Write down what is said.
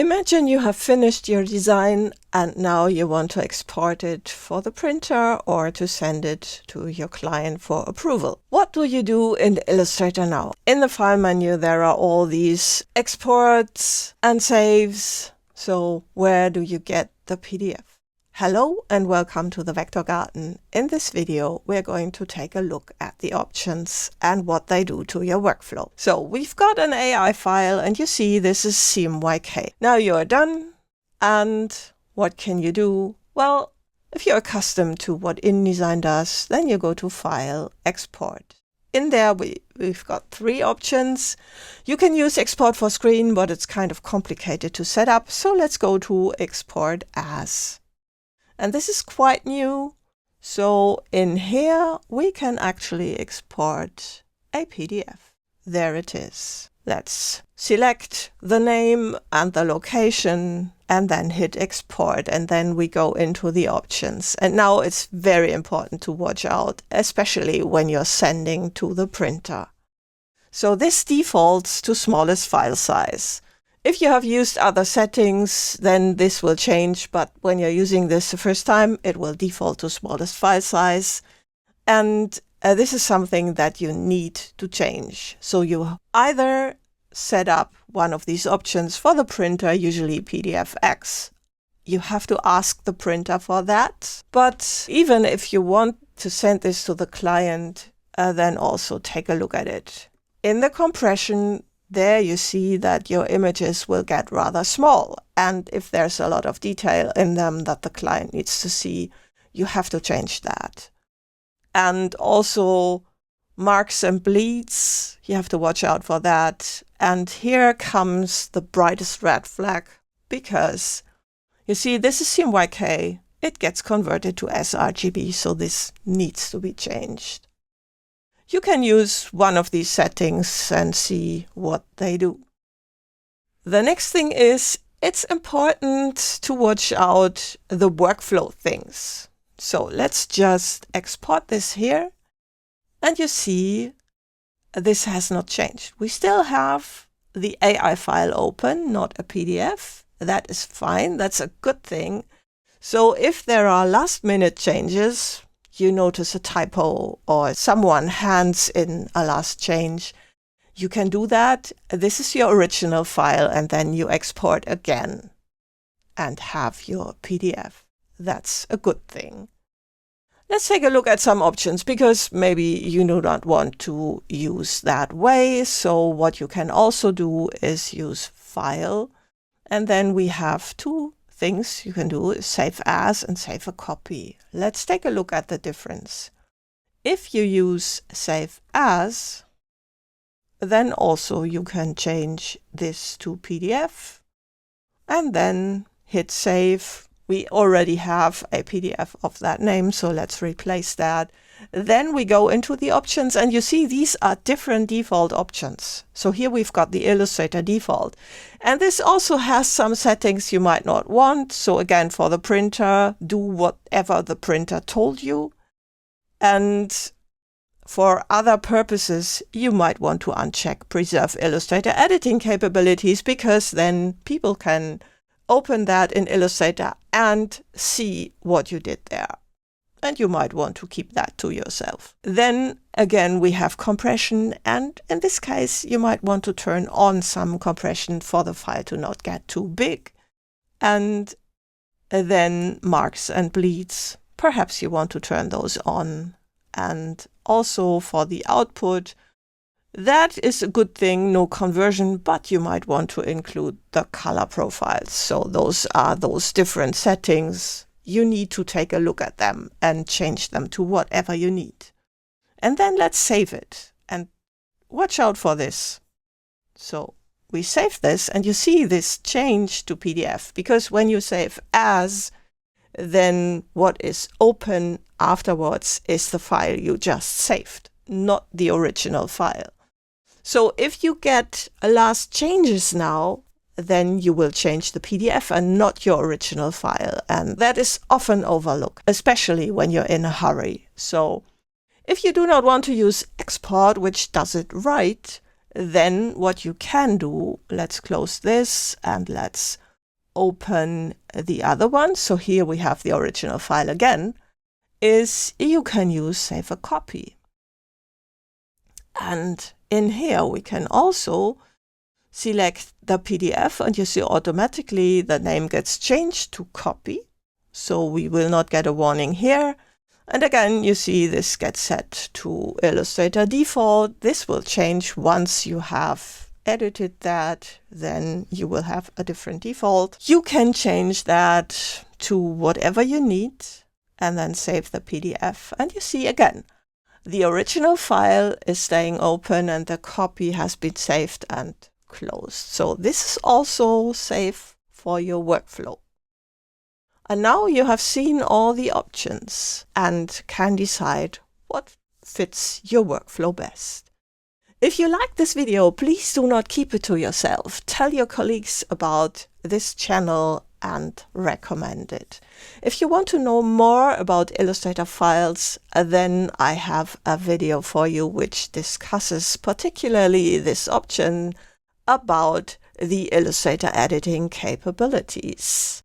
Imagine you have finished your design and now you want to export it for the printer or to send it to your client for approval. What do you do in Illustrator now? In the file menu there are all these exports and saves. So where do you get the PDF? Hello and welcome to the Vector Garden. In this video we're going to take a look at the options and what they do to your workflow. So we've got an AI file and you see this is CMYK. Now you're done, and what can you do? Well, if you're accustomed to what InDesign does, then you go to File, Export. In there we've got three options. You can use Export for Screen, but it's kind of complicated to set up, so let's go to Export As. And this is quite new. So in here, we can actually export a PDF. There it is. Let's select the name and the location and then hit export. And then we go into the options. And now it's very important to watch out, especially when you're sending to the printer. So this defaults to smallest file size. If you have used other settings, then this will change, but when you're using this the first time, it will default to smallest file size. And this is something that you need to change. So you either set up one of these options for the printer, usually PDFX. You have to ask the printer for that. But even if you want to send this to the client, then also take a look at it. In the compression, there you see that your images will get rather small. And if there's a lot of detail in them that the client needs to see, you have to change that. And also marks and bleeds, you have to watch out for that. And here comes the brightest red flag, because you see this is CMYK. It gets converted to sRGB, so this needs to be changed. You can use one of these settings and see what they do. The next thing is, it's important to watch out the workflow things. So let's just export this here. And you see, this has not changed. We still have the AI file open, not a PDF. That is fine. That's a good thing. So if there are last-minute changes, you notice a typo or someone hands in a last change, you can do that. This is your original file, and then you export again and have your PDF. That's a good thing. Let's take a look at some options, because maybe you do not want to use that way. So what you can also do is use File, and then we have two things you can do is Save As and Save a Copy. Let's take a look at the difference. If you use Save As, then also you can change this to PDF and then hit Save. We already have a PDF of that name, so let's replace that. Then we go into the options, and you see these are different default options. So here we've got the Illustrator default. And this also has some settings you might not want. So again, for the printer, do whatever the printer told you. And for other purposes, you might want to uncheck Preserve Illustrator editing capabilities, because then people can open that in Illustrator and see what you did there. And you might want to keep that to yourself. Then again, we have compression, and in this case, you might want to turn on some compression for the file to not get too big. And then marks and bleeds, perhaps you want to turn those on. And also for the output, that is a good thing, no conversion, but you might want to include the color profiles. So those are those different settings. You need to take a look at them and change them to whatever you need. And then let's save it, and watch out for this. So we save this, and you see this change to PDF, because when you save as, then what is open afterwards is the file you just saved, not the original file. So if you get last changes now, then you will change the PDF and not your original file. And that is often overlooked, especially when you're in a hurry. So if you do not want to use export, which does it right, then what you can do, let's close this and let's open the other one, so here we have the original file again, is you can use Save a Copy. And in here we can also select the PDF, and you see automatically the name gets changed to Copy. So we will not get a warning here. And again, you see this gets set to Illustrator default. This will change once you have edited that, then you will have a different default. You can change that to whatever you need and then save the PDF. And you see again, the original file is staying open and the copy has been saved and closed. So this is also safe for your workflow. And now you have seen all the options and can decide what fits your workflow best. If you like this video, please do not keep it to yourself. Tell your colleagues about this channel and recommend it. If you want to know more about Illustrator files, then I have a video for you which discusses particularly this option about the Illustrator editing capabilities.